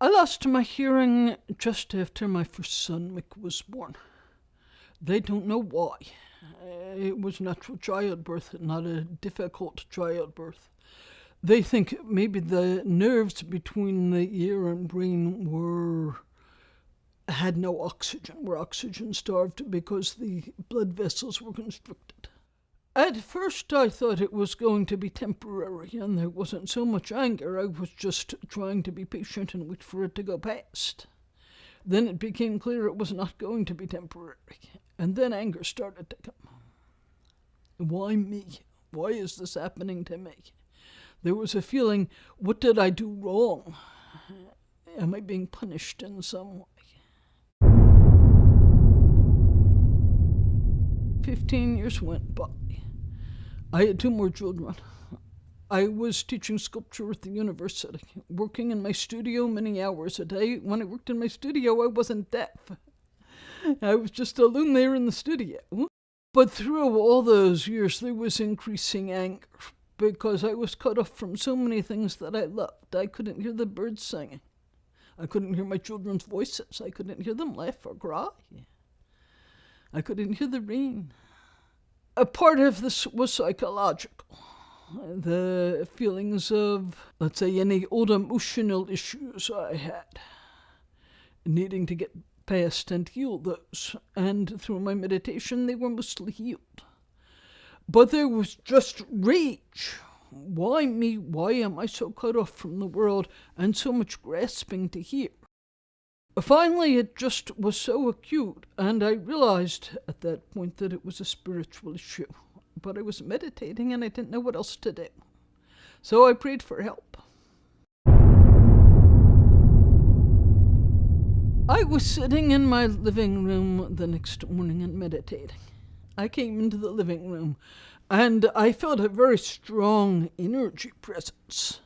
I lost my hearing just after my first son, Mick, was born. They don't know why. It was natural childbirth, not a difficult childbirth. They think maybe the nerves between the ear and brain had no oxygen, were oxygen starved because the blood vessels were constricted. At first I thought it was going to be temporary and there wasn't so much anger. I was just trying to be patient and wait for it to go past. Then it became clear it was not going to be temporary. And then anger started to come. Why me? Why is this happening to me? There was a feeling, what did I do wrong? Am I being punished in some way? 15 years went by. I had 2 more children. I was teaching sculpture at the university, working in my studio many hours a day. When I worked in my studio, I wasn't deaf. I was just alone there in the studio. But through all those years, there was increasing anger because I was cut off from so many things that I loved. I couldn't hear the birds singing. I couldn't hear my children's voices. I couldn't hear them laugh or cry. I couldn't hear the rain. A part of this was psychological. The feelings of, let's say, any old emotional issues I had, needing to get past and heal those. And through my meditation, they were mostly healed. But there was just rage. Why me? Why am I so cut off from the world and so much grasping to hear? Finally, it just was so acute, and I realized at that point that it was a spiritual issue. But I was meditating and I didn't know what else to do. So I prayed for help. I was sitting in my living room the next morning and meditating. I came into the living room and I felt a very strong energy presence.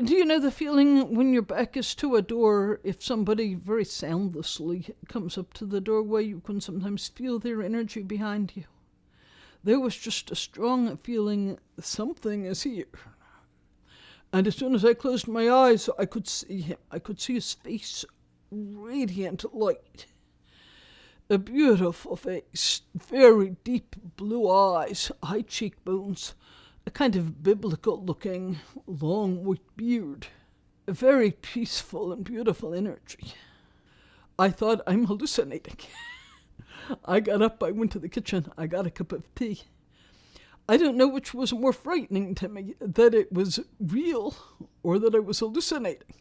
Do you know the feeling when your back is to a door, if somebody very soundlessly comes up to the doorway, you can sometimes feel their energy behind you? There was just a strong feeling something is here. And as soon as I closed my eyes, I could see him. I could see his face, radiant light. A beautiful face, very deep blue eyes, high cheekbones, a kind of biblical-looking, long white beard. A very peaceful and beautiful energy. I thought, I'm hallucinating. I got up, I went to the kitchen, I got a cup of tea. I don't know which was more frightening to me, that it was real or that I was hallucinating.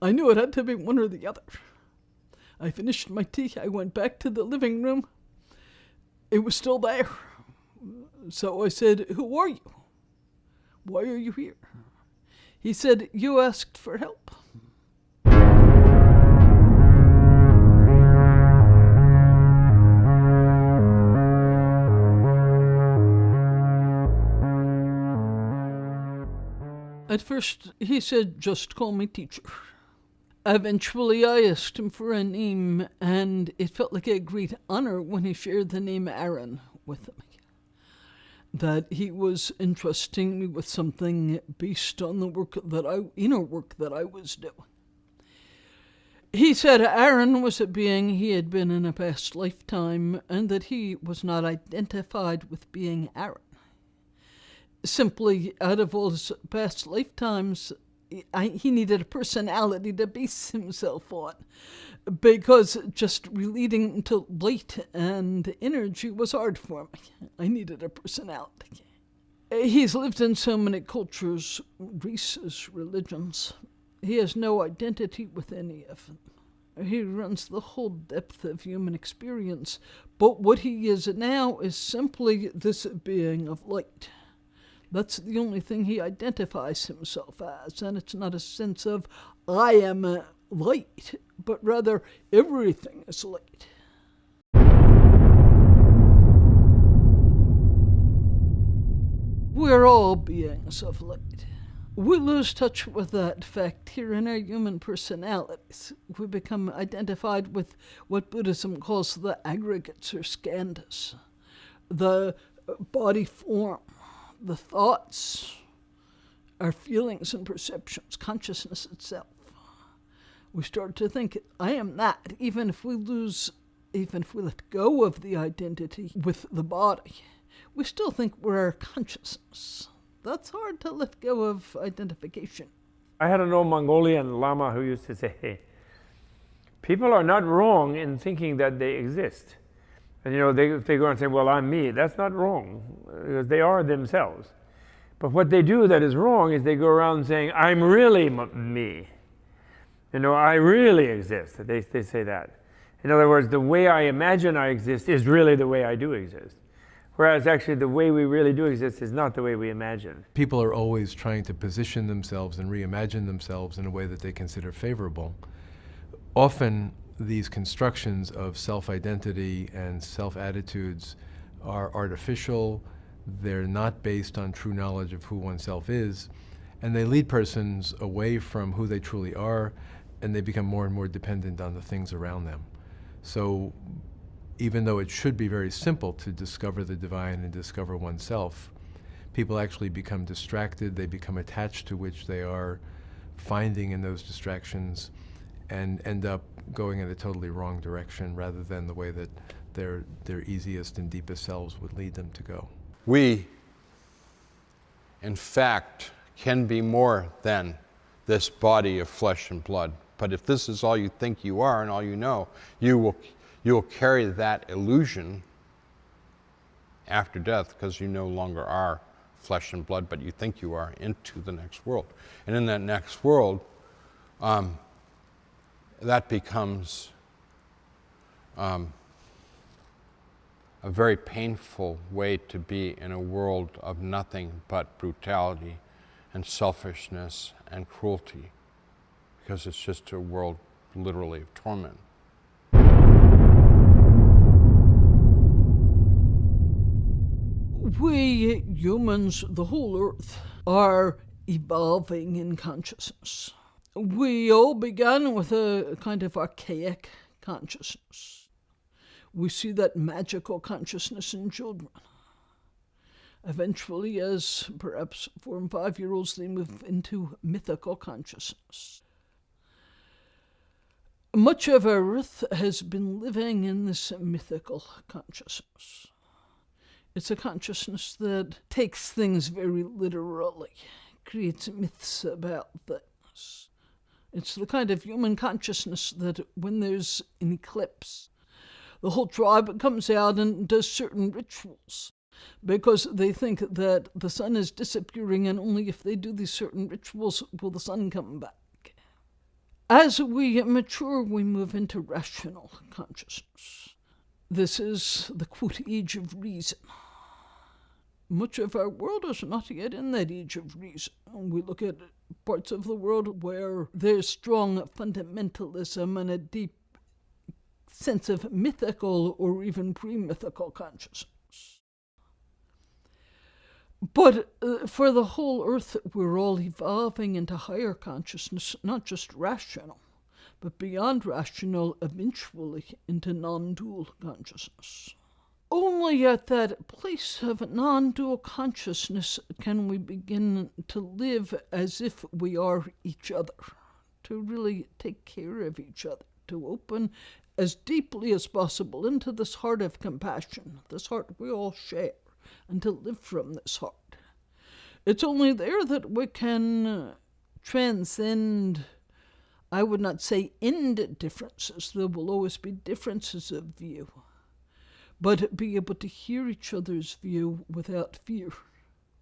I knew it had to be one or the other. I finished my tea, I went back to the living room. It was still there. So I said, who are you? Why are you here? He said, you asked for help. At first, he said, just call me teacher. Eventually, I asked him for a name, and it felt like a great honor when he shared the name Aaron with me. That he was entrusting me with something based on the inner work that I was doing. He said Aaron was a being he had been in a past lifetime, and that he was not identified with being Aaron. Simply, out of all his past lifetimes, he needed a personality to base himself on, because just relating to light and energy was hard for me. I needed a personality. He's lived in so many cultures, races, religions. He has no identity with any of them. He runs the whole depth of human experience, but what he is now is simply this being of light. That's the only thing he identifies himself as, and it's not a sense of, I am light, but rather everything is light. We're all beings of light. We lose touch with that fact here in our human personalities. We become identified with what Buddhism calls the aggregates or skandhas, the body form, the thoughts, our feelings and perceptions, consciousness itself. We start to think, I am that, even if we let go of the identity with the body. We still think we're our consciousness. That's hard to let go of identification. I had an old Mongolian Lama who used to say, hey, people are not wrong in thinking that they exist. And they go and say, well, I'm me. That's not wrong, because they are themselves. But what they do that is wrong is they go around saying, I'm really me. I really exist. They say that. In other words, the way I imagine I exist is really the way I do exist. Whereas actually the way we really do exist is not the way we imagine. People are always trying to position themselves and reimagine themselves in a way that they consider favorable. Often these constructions of self-identity and self-attitudes are artificial. They're not based on true knowledge of who oneself is, and they lead persons away from who they truly are, and they become more and more dependent on the things around them. So even though it should be very simple to discover the divine and discover oneself, people actually become distracted, they become attached to which they are finding in those distractions, and end up going in a totally wrong direction rather than the way that their easiest and deepest selves would lead them to go. We, in fact, can be more than this body of flesh and blood. But if this is all you think you are and all you know, you will carry that illusion after death, because you no longer are flesh and blood, but you think you are, into the next world. And in that next world, that becomes a very painful way to be in a world of nothing but brutality and selfishness and cruelty, because it's just a world literally of torment. We humans, the whole earth, are evolving in consciousness. We all began with a kind of archaic consciousness. We see that magical consciousness in children. Eventually, as perhaps 4 and 5-year-olds, they move into mythical consciousness. Much of our earth has been living in this mythical consciousness. It's a consciousness that takes things very literally, creates myths about things. It's the kind of human consciousness that when there's an eclipse, the whole tribe comes out and does certain rituals because they think that the sun is disappearing, and only if they do these certain rituals will the sun come back. As we mature, we move into rational consciousness. This is the quote, age of reason. Much of our world is not yet in that age of reason. We look at parts of the world where there's strong fundamentalism and a deep sense of mythical or even pre-mythical consciousness. But for the whole earth, we're all evolving into higher consciousness, not just rational, but beyond rational, eventually into non-dual consciousness. Only at that place of non-dual consciousness can we begin to live as if we are each other, to really take care of each other, to open as deeply as possible into this heart of compassion, this heart we all share, and to live from this heart. It's only there that we can transcend, I would not say end differences, there will always be differences of view, but be able to hear each other's view without fear.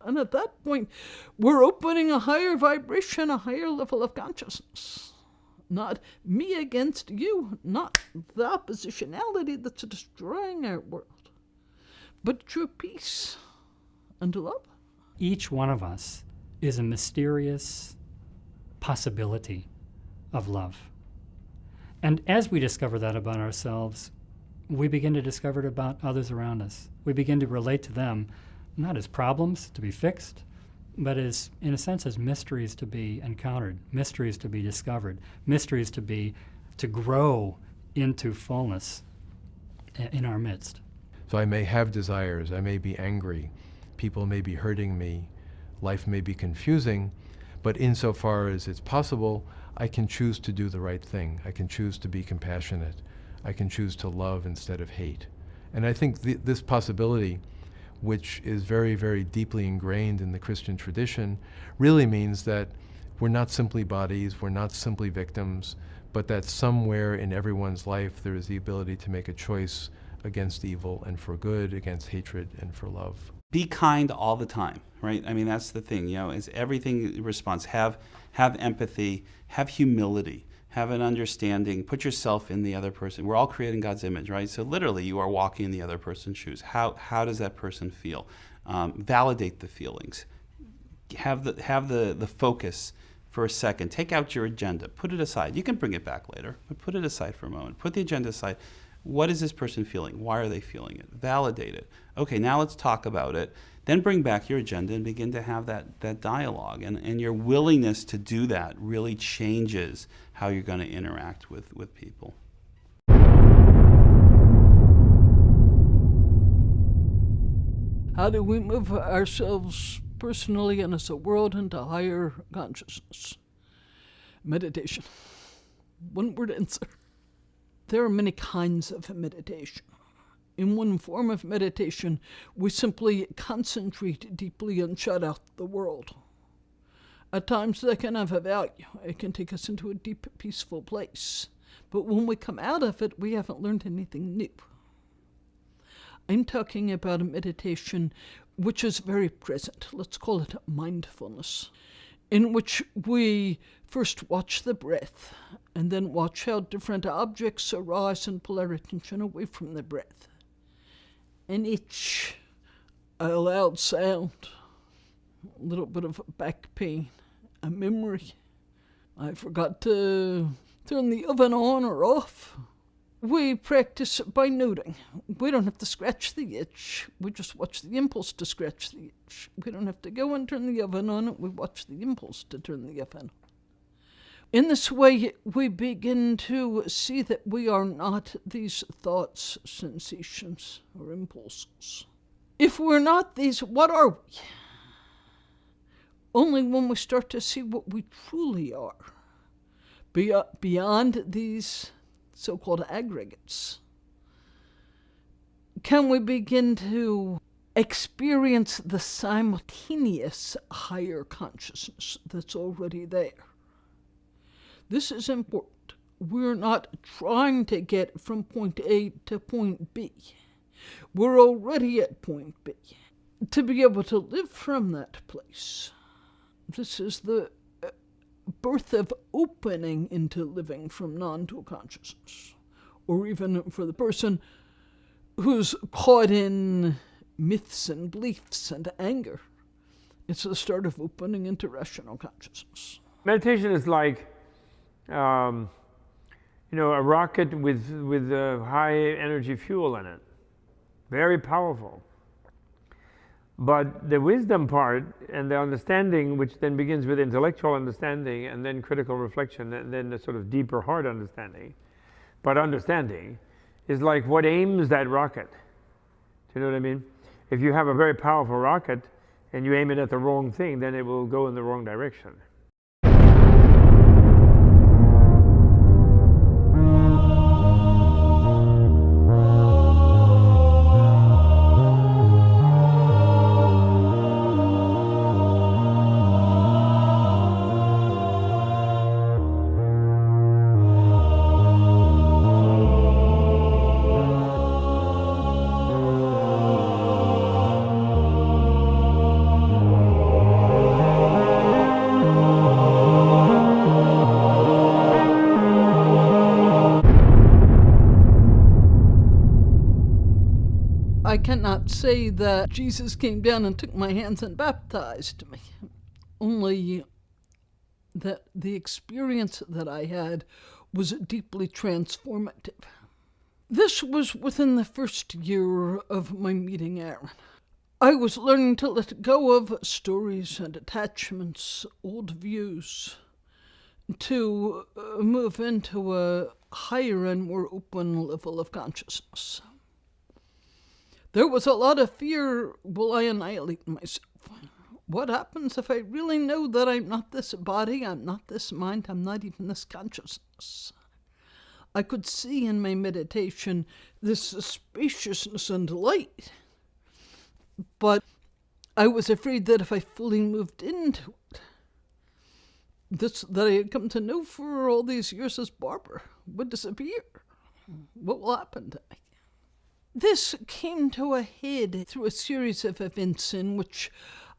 And at that point, we're opening a higher vibration, a higher level of consciousness. Not me against you, not the oppositionality that's destroying our world, but true peace and love. Each one of us is a mysterious possibility of love. And as we discover that about ourselves, we begin to discover it about others around us. We begin to relate to them, not as problems to be fixed, but as, in a sense, as mysteries to be encountered, mysteries to be discovered, mysteries to grow into fullness in our midst. So I may have desires, I may be angry, people may be hurting me, life may be confusing, But insofar as it's possible, I can choose to do the right thing. I can choose to be compassionate. I can choose to love instead of hate. And I think this possibility, which is very, very deeply ingrained in the Christian tradition, really means that we're not simply bodies, we're not simply victims, but that somewhere in everyone's life there is the ability to make a choice against evil and for good, against hatred and for love. Be kind all the time, right? I mean, that's the thing, is everything response. Have empathy, have humility, have an understanding, put yourself in the other person. We're all created in God's image, right? So literally you are walking in the other person's shoes. How does that person feel? Validate the feelings. Have the focus for a second. Take out your agenda, put it aside. You can bring it back later, but put it aside for a moment. Put the agenda aside. What is this person feeling? Why are they feeling it? Validate it. Okay, now let's talk about it. Then bring back your agenda and begin to have that dialogue. And your willingness to do that really changes how you're going to interact with people. How do we move ourselves personally and as a world into higher consciousness? Meditation. One word answer. There are many kinds of meditation. In one form of meditation, we simply concentrate deeply and shut out the world. At times that can have a value. It can take us into a deep, peaceful place. But when we come out of it, we haven't learned anything new. I'm talking about a meditation which is very present. Let's call it mindfulness, in which we first watch the breath and then watch how different objects arise and pull our attention away from the breath. And each, a loud sound, a little bit of back pain, a memory. I forgot to turn the oven on or off. We practice by noting. We don't have to scratch the itch. We just watch the impulse to scratch the itch. We don't have to go and turn the oven on. We watch the impulse to turn the oven on. In this way, we begin to see that we are not these thoughts, sensations, or impulses. If we're not these, what are we? Only when we start to see what we truly are, beyond these so-called aggregates, can we begin to experience the simultaneous higher consciousness that's already there. This is important. We're not trying to get from point A to point B. We're already at point B. To be able to live from that place, this is the birth of opening into living from non-dual consciousness, or even for the person who's caught in myths and beliefs and anger. It's the start of opening into rational consciousness. Meditation is like, a rocket with high energy fuel in it. Very powerful. But the wisdom part and the understanding, which then begins with intellectual understanding and then critical reflection and then the sort of deeper heart understanding, but understanding is like what aims that rocket. Do you know what I mean? If you have a very powerful rocket and you aim it at the wrong thing, then it will go in the wrong direction. I cannot say that Jesus came down and took my hands and baptized me, only that the experience that I had was deeply transformative. This was within the first year of my meeting Aaron. I was learning to let go of stories and attachments, old views, to move into a higher and more open level of consciousness. There was a lot of fear, will I annihilate myself? What happens if I really know that I'm not this body, I'm not this mind, I'm not even this consciousness? I could see in my meditation this spaciousness and light, but I was afraid that if I fully moved into it, this that I had come to know for all these years as Barbara would disappear. What will happen to me? This came to a head through a series of events in which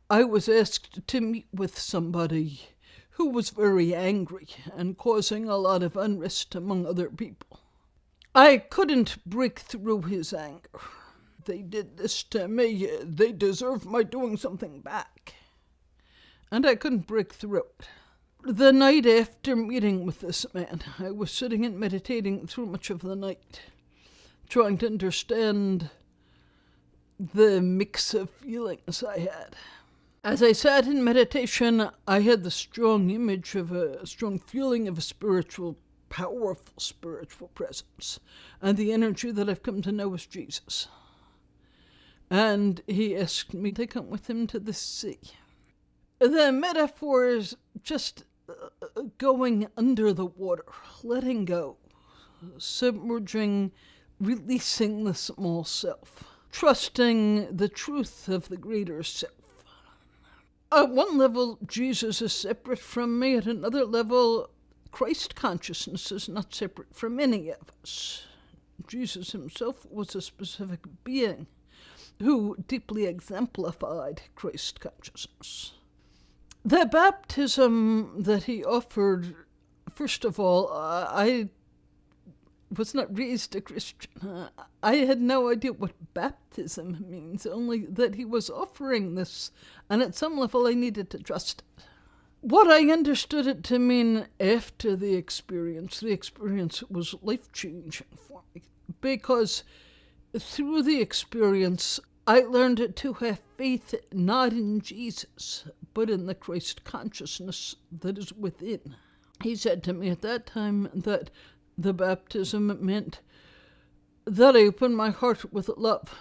I was asked to meet with somebody who was very angry and causing a lot of unrest among other people. I couldn't break through his anger. They did this to me. They deserve my doing something back. And I couldn't break through it. The night after meeting with this man, I was sitting and meditating through much of the night, trying to understand the mix of feelings I had. As I sat in meditation, I had the strong image of a strong feeling of a spiritual, powerful spiritual presence, and the energy that I've come to know as Jesus. And he asked me to come with him to the sea. The metaphor is just going under the water, letting go, submerging, releasing the small self, trusting the truth of the greater self. At one level, Jesus is separate from me. At another level, Christ consciousness is not separate from any of us. Jesus himself was a specific being who deeply exemplified Christ consciousness. The baptism that he offered, first of all, I was not raised a Christian. I had no idea what baptism means, only that he was offering this, and at some level I needed to trust it. What I understood it to mean after the experience was life-changing for me, because through the experience I learned to have faith not in Jesus, but in the Christ consciousness that is within. He said to me at that time that the baptism meant that I opened my heart with love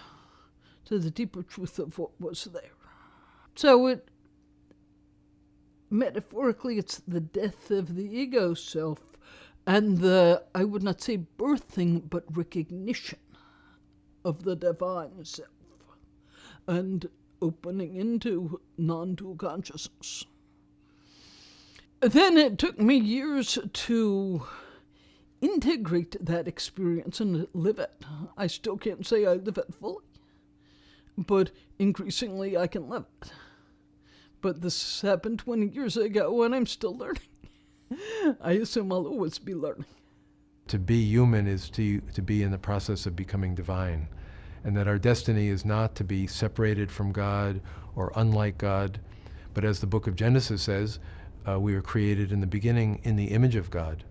to the deeper truth of what was there. So metaphorically, it's the death of the ego self and I would not say birthing, but recognition of the divine self and opening into non-dual consciousness. Then it took me years to integrate that experience and live it. I still can't say I live it fully, but increasingly I can live it. But this happened 20 years ago and I'm still learning. I assume I'll always be learning. To be human is to be in the process of becoming divine, and that our destiny is not to be separated from God or unlike God, but as the book of Genesis says, we were created in the beginning in the image of God.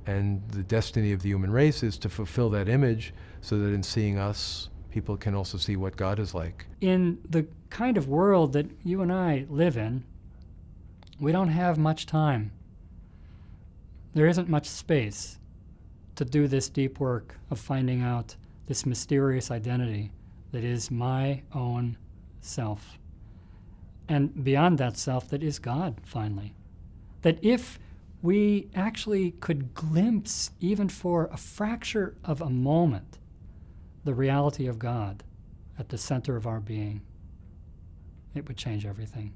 And the destiny of the human race is to fulfill that image so that in seeing us, people can also see what God is like. In the kind of world that you and I live in, we don't have much time. There isn't much space to do this deep work of finding out this mysterious identity that is my own self. And beyond that self, that is God, finally. That if we actually could glimpse, even for a fraction of a moment, the reality of God at the center of our being, it would change everything.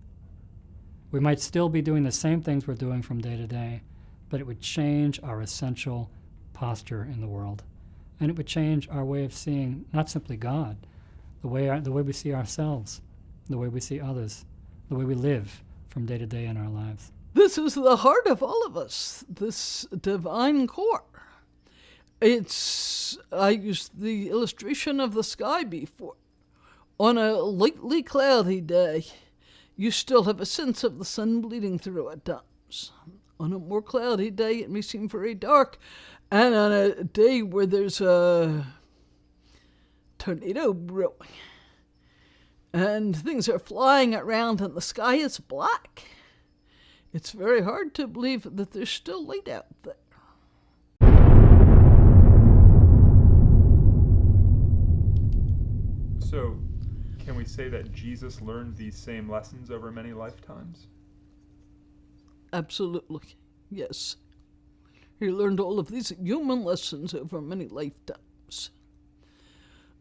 We might still be doing the same things we're doing from day to day, but it would change our essential posture in the world. And it would change our way of seeing not simply God, the way we see ourselves, the way we see others, the way we live from day to day in our lives. This is the heart of all of us, this divine core. I used the illustration of the sky before. On a lightly cloudy day, you still have a sense of the sun bleeding through at times. On a more cloudy day, it may seem very dark. And on a day where there's a tornado brewing, and things are flying around and the sky is black, it's very hard to believe that there's still light out there. So, Can we say that Jesus learned these same lessons over many lifetimes? Absolutely, yes. He learned all of these human lessons over many lifetimes.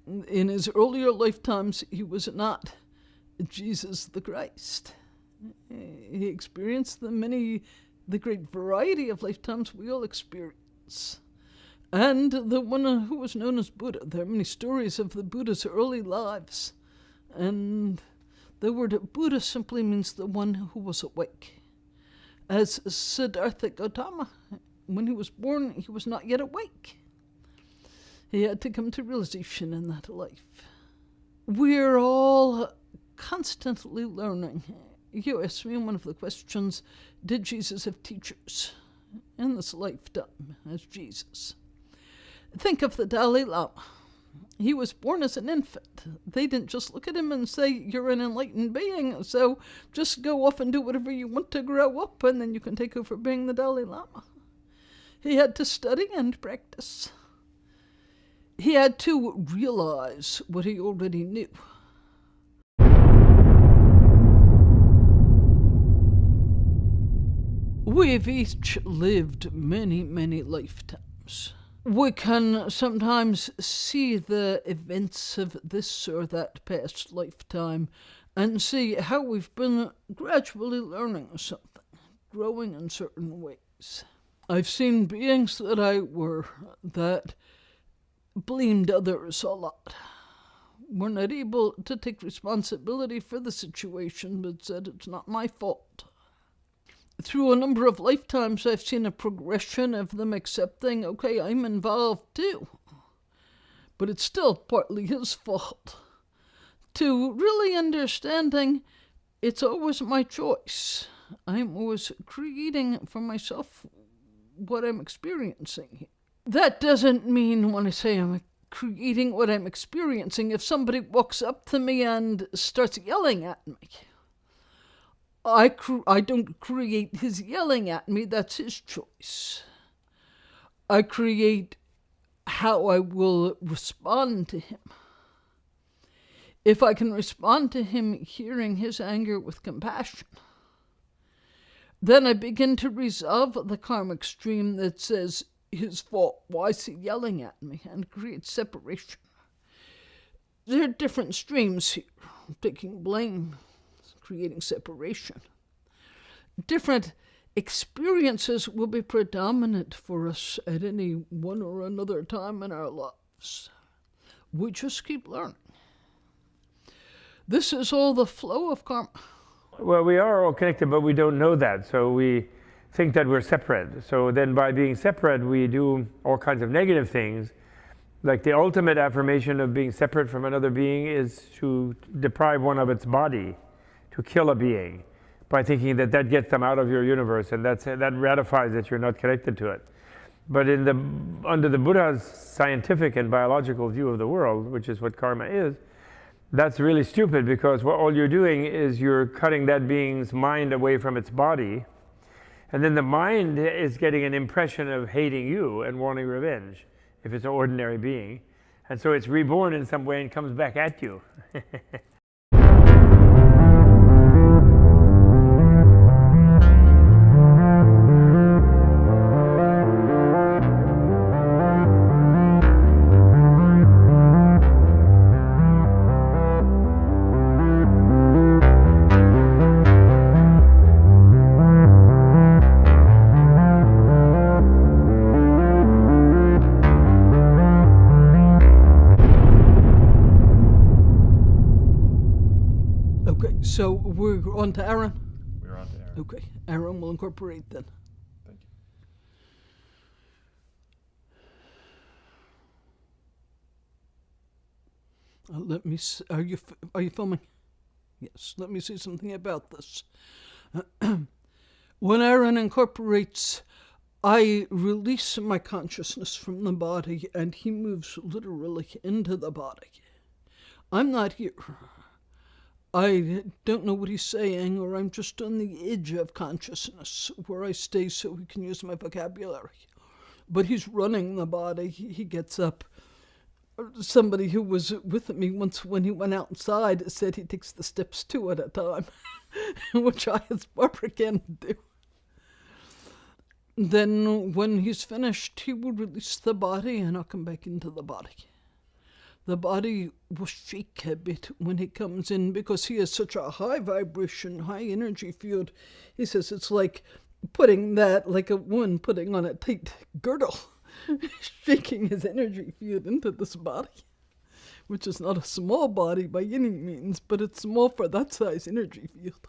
In his earlier lifetimes, he was not Jesus the Christ. He experienced the great variety of lifetimes we all experience. And the one who was known as Buddha. There are many stories of the Buddha's early lives. And the word Buddha simply means the one who was awake. As Siddhartha Gautama, when he was born, he was not yet awake. He had to come to realization in that life. We're all constantly learning. You asked me in one of the questions, did Jesus have teachers in this lifetime as Jesus? Think of the Dalai Lama. He was born as an infant. They didn't just look at him and say, you're an enlightened being, so just go off and do whatever you want to grow up, and then you can take over being the Dalai Lama. He had to study and practice. He had to realize what he already knew. We've each lived many, many lifetimes. We can sometimes see the events of this or that past lifetime and see how we've been gradually learning something, growing in certain ways. I've seen beings that I were that blamed others a lot, were not able to take responsibility for the situation, but said it's not my fault. Through a number of lifetimes, I've seen a progression of them accepting, okay, I'm involved too, but it's still partly his fault. To really understanding, it's always my choice. I'm always creating for myself what I'm experiencing here. That doesn't mean when I say I'm creating what I'm experiencing, if somebody walks up to me and starts yelling at me, I don't create his yelling at me, that's his choice. I create how I will respond to him. If I can respond to him hearing his anger with compassion, then I begin to resolve the karmic stream that says his fault, why is he yelling at me, and create separation. There are different streams here, taking blame, creating separation. Different experiences will be predominant for us at any one or another time in our lives. We just keep learning. This is all the flow of karma. Well, we are all connected, but we don't know that. So we think that we're separate. So then by being separate, we do all kinds of negative things. Like the ultimate affirmation of being separate from another being is to deprive one of its body, to kill a being, by thinking that that gets them out of your universe, and that ratifies that you're not connected to it. But under the Buddha's scientific and biological view of the world, which is what karma is, that's really stupid, because all you're doing is you're cutting that being's mind away from its body, and then the mind is getting an impression of hating you and wanting revenge, if it's an ordinary being. And so it's reborn in some way and comes back at you. So we're on to Aaron? We're on to Aaron. Okay, Aaron will incorporate then. Thank you. Let me see, are you filming? Yes, let me say something about this. When Aaron incorporates, I release my consciousness from the body and he moves literally into the body. I'm not here. I don't know what he's saying, or I'm just on the edge of consciousness where I stay so he can use my vocabulary. But he's running the body. He gets up Somebody who was with me once when he went outside said he takes the steps 2 at a time, which I as Barbara can do. Then when he's finished, he will release the body and I'll come back into the body. The body will shake a bit when he comes in because he has such a high vibration, high energy field. He says it's like putting that, like a woman putting on a tight girdle, shaking his energy field into this body, which is not a small body by any means, but it's small for that size energy field.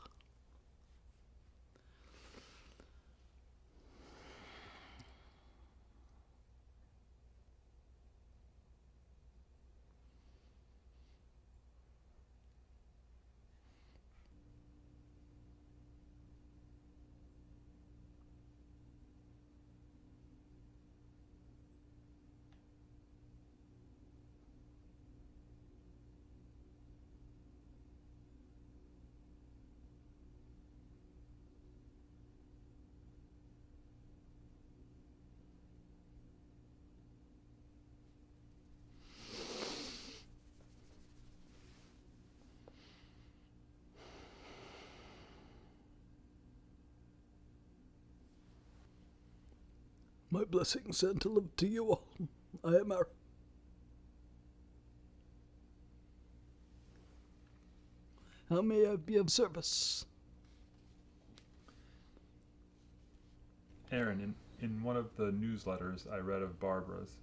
My blessings and to love to you all. I am Arbor. How may I be of service? Aaron, in one of the newsletters I read of Barbara's,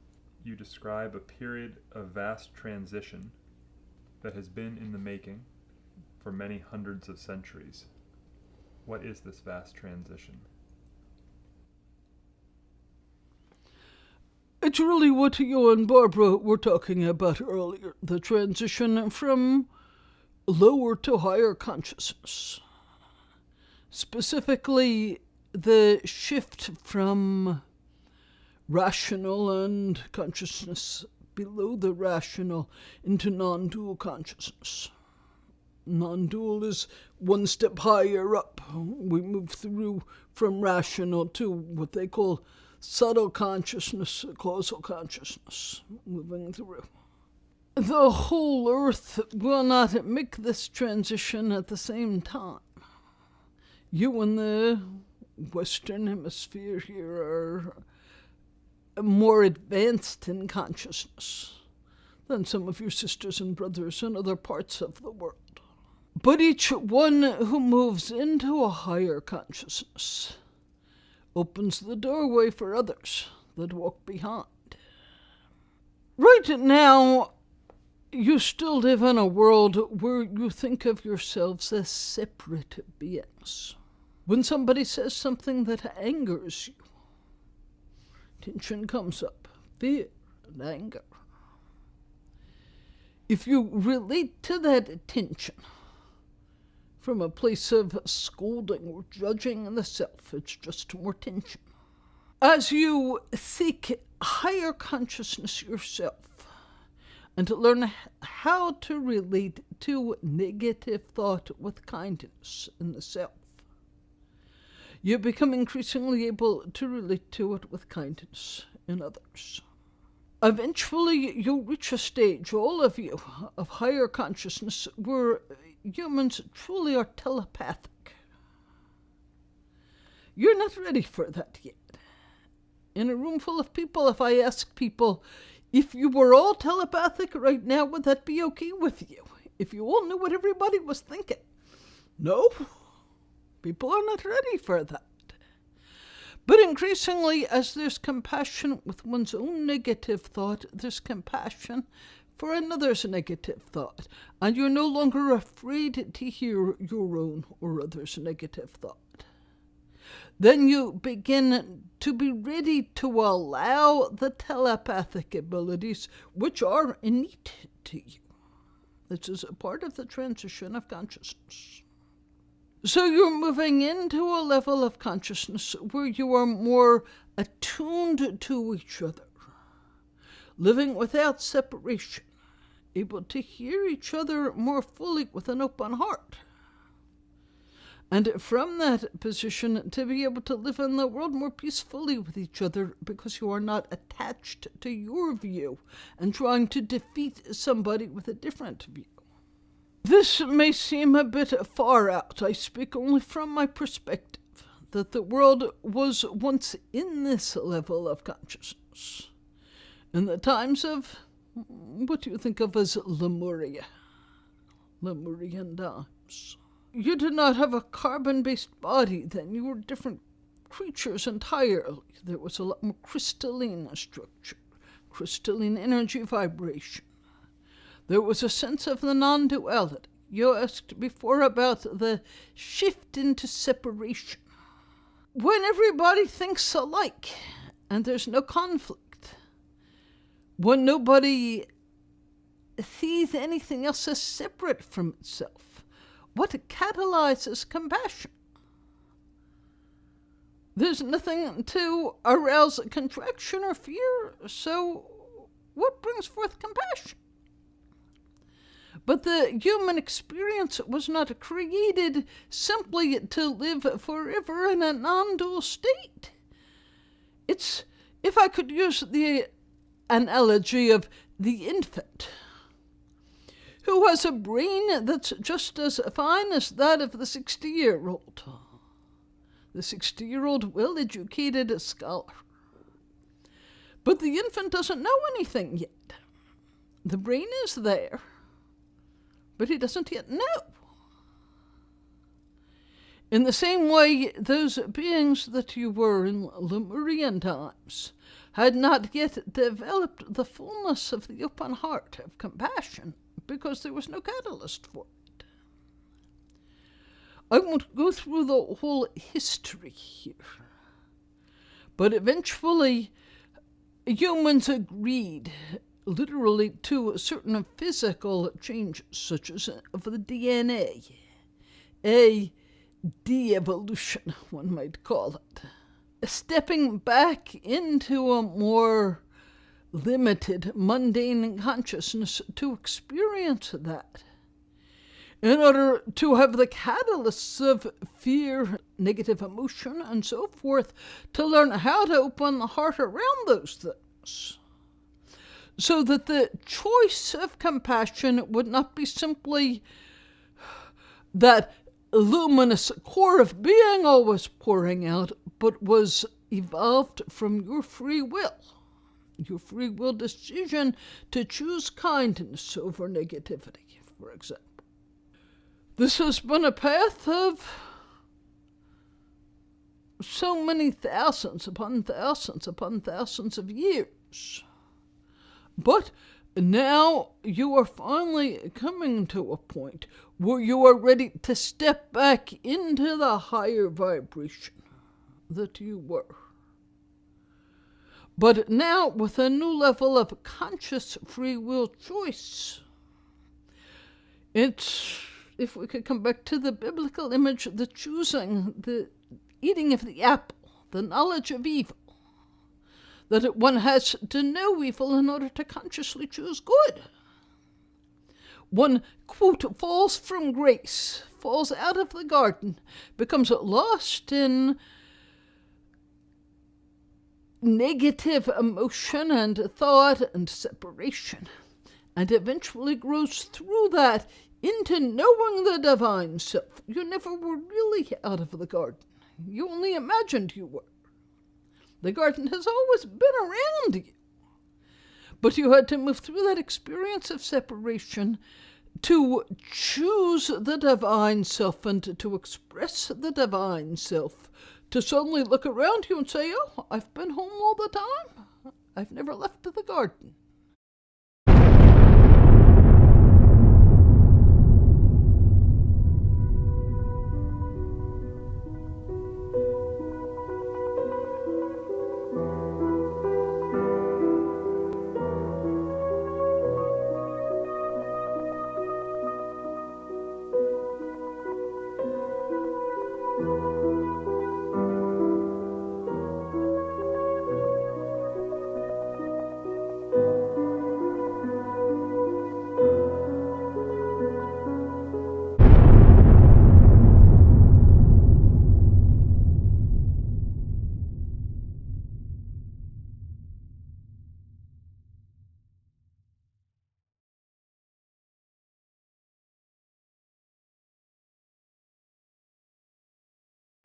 you describe a period of vast transition that has been in the making for many hundreds of centuries. What is this vast transition? It's really what you and Barbara were talking about earlier, the transition from lower to higher consciousness. Specifically, the shift from rational and consciousness below the rational into non-dual consciousness. Non-dual is one step higher up. We move through from rational to what they call subtle consciousness, causal consciousness, moving through. The whole earth will not make this transition at the same time. You in the Western Hemisphere here are more advanced in consciousness than some of your sisters and brothers in other parts of the world. But each one who moves into a higher consciousness opens the doorway for others that walk behind. Right now, you still live in a world where you think of yourselves as separate beings. When somebody says something that angers you, tension comes up, fear and anger. If you relate to that tension from a place of scolding or judging in the self, it's just more tension. As you seek higher consciousness yourself and to learn how to relate to negative thought with kindness in the self, you become increasingly able to relate to it with kindness in others. Eventually, you'll reach a stage, all of you, of higher consciousness where humans truly are telepathic. You're not ready for that yet. In a room full of people, if I ask people, if you were all telepathic right now, would that be okay with you? If you all knew what everybody was thinking? No. People are not ready for that. But increasingly, as there's compassion with one's own negative thought, there's compassion for another's negative thought. And you're no longer afraid to hear your own or others' negative thought. Then you begin to be ready to allow the telepathic abilities which are innate to you. This is a part of the transition of consciousness. So you're moving into a level of consciousness where you are more attuned to each other, living without separation, able to hear each other more fully with an open heart. And from that position, to be able to live in the world more peacefully with each other, because you are not attached to your view and trying to defeat somebody with a different view. This may seem a bit far out. I speak only from my perspective, that the world was once in this level of consciousness. In the times of what do you think of as Lemuria? Lemurian times. You did not have a carbon-based body then. You were different creatures entirely. There was a lot more crystalline structure, crystalline energy vibration. There was a sense of the non-duality. You asked before about the shift into separation. When everybody thinks alike and there's no conflict, when nobody sees anything else as separate from itself, what catalyzes compassion? There's nothing to arouse contraction or fear, so what brings forth compassion? But the human experience was not created simply to live forever in a non-dual state. It's, if I could use the analogy of the infant, who has a brain that's just as fine as that of the 60-year-old. The 60-year-old well-educated scholar. But the infant doesn't know anything yet. The brain is there, but he doesn't yet know. In the same way, those beings that you were in Lemurian times had not yet developed the fullness of the open heart of compassion, because there was no catalyst for it. I won't go through the whole history here, but eventually humans agreed literally to certain physical changes, such as of the DNA, a de-evolution, one might call it, stepping back into a more limited, mundane consciousness to experience that, in order to have the catalysts of fear, negative emotion, and so forth, to learn how to open the heart around those things, so that the choice of compassion would not be simply that luminous core of being always pouring out, but was evolved from your free will decision to choose kindness over negativity, for example. This has been a path of so many thousands upon thousands upon thousands of years. But now you are finally coming to a point where you are ready to step back into the higher vibration that you were. But now with a new level of conscious free will choice. It's, if we could come back to the biblical image, the choosing, the eating of the apple, the knowledge of evil, that one has to know evil in order to consciously choose good. One, quote, falls from grace, falls out of the garden, becomes lost in negative emotion and thought and separation, and eventually grows through that into knowing the divine self. You never were really out of the garden. You only imagined you were. The garden has always been around you. But you had to move through that experience of separation to choose the divine self and to express the divine self, to suddenly look around you and say, oh, I've been home all the time. I've never left the garden.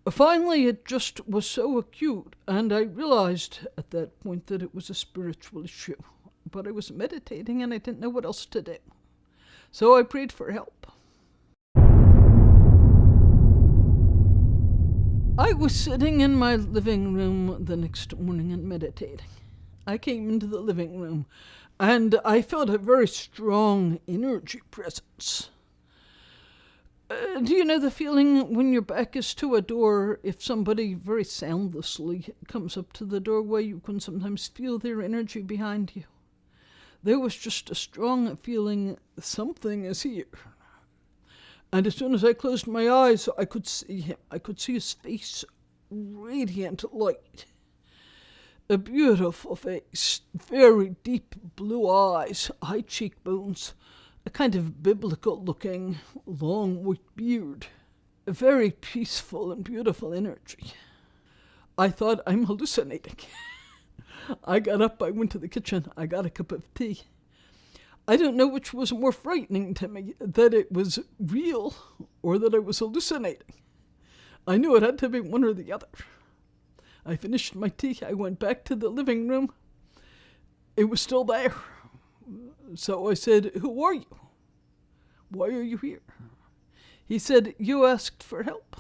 Finally, it just was so acute, and I realized at that point that it was a spiritual issue. But I was meditating and I didn't know what else to do. So I prayed for help. I was sitting in my living room the next morning and meditating. I came into the living room and I felt a very strong energy presence. Do you know the feeling when your back is to a door, if somebody very soundlessly comes up to the doorway, you can sometimes feel their energy behind you? There was just a strong feeling something is here. And as soon as I closed my eyes, I could see him. I could see his face, radiant light. A beautiful face, very deep blue eyes, high cheekbones, a kind of biblical-looking, long white beard. A very peaceful and beautiful energy. I thought, I'm hallucinating. I got up, I went to the kitchen, I got a cup of tea. I don't know which was more frightening to me, that it was real or that I was hallucinating. I knew it had to be one or the other. I finished my tea, I went back to the living room. It was still there. So I said, who are you? Why are you here? He said, you asked for help.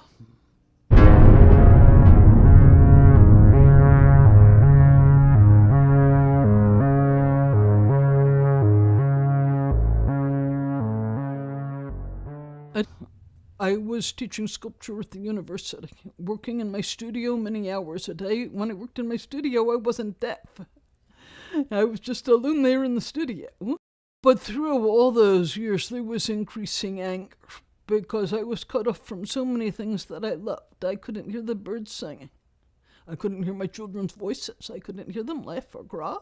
I was teaching sculpture at the university, working in my studio many hours a day. When I worked in my studio, I wasn't deaf. I was just alone there in the studio. But through all those years, there was increasing anger because I was cut off from so many things that I loved. I couldn't hear the birds singing. I couldn't hear my children's voices. I couldn't hear them laugh or cry.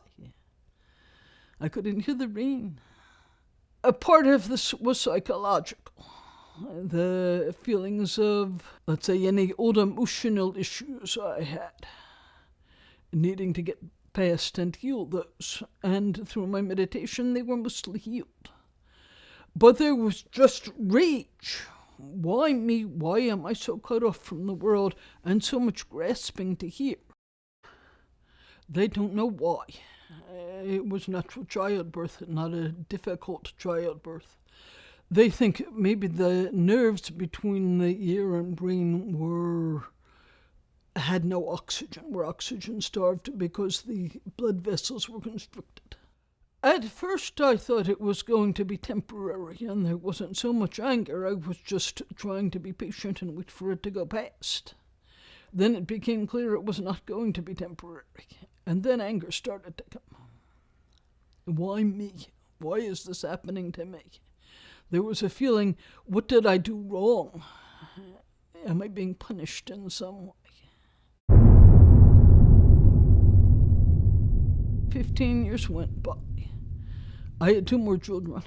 I couldn't hear the rain. A part of this was psychological. The feelings of, let's say, any old emotional issues I had, needing to get past and heal those. And through my meditation, they were mostly healed. But there was just rage. Why me? Why am I so cut off from the world and so much grasping to hear? They don't know why. It was natural childbirth, not a difficult childbirth. They think maybe the nerves between the ear and brain had no oxygen, were oxygen starved because the blood vessels were constricted. At first I thought it was going to be temporary and there wasn't so much anger. I was just trying to be patient and wait for it to go past. Then it became clear it was not going to be temporary. And then anger started to come. Why me? Why is this happening to me? There was a feeling, what did I do wrong? Am I being punished in some way? 15 years went by. I had 2 more children.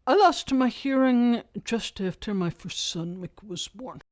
I lost my hearing just after my first son, Mick, was born.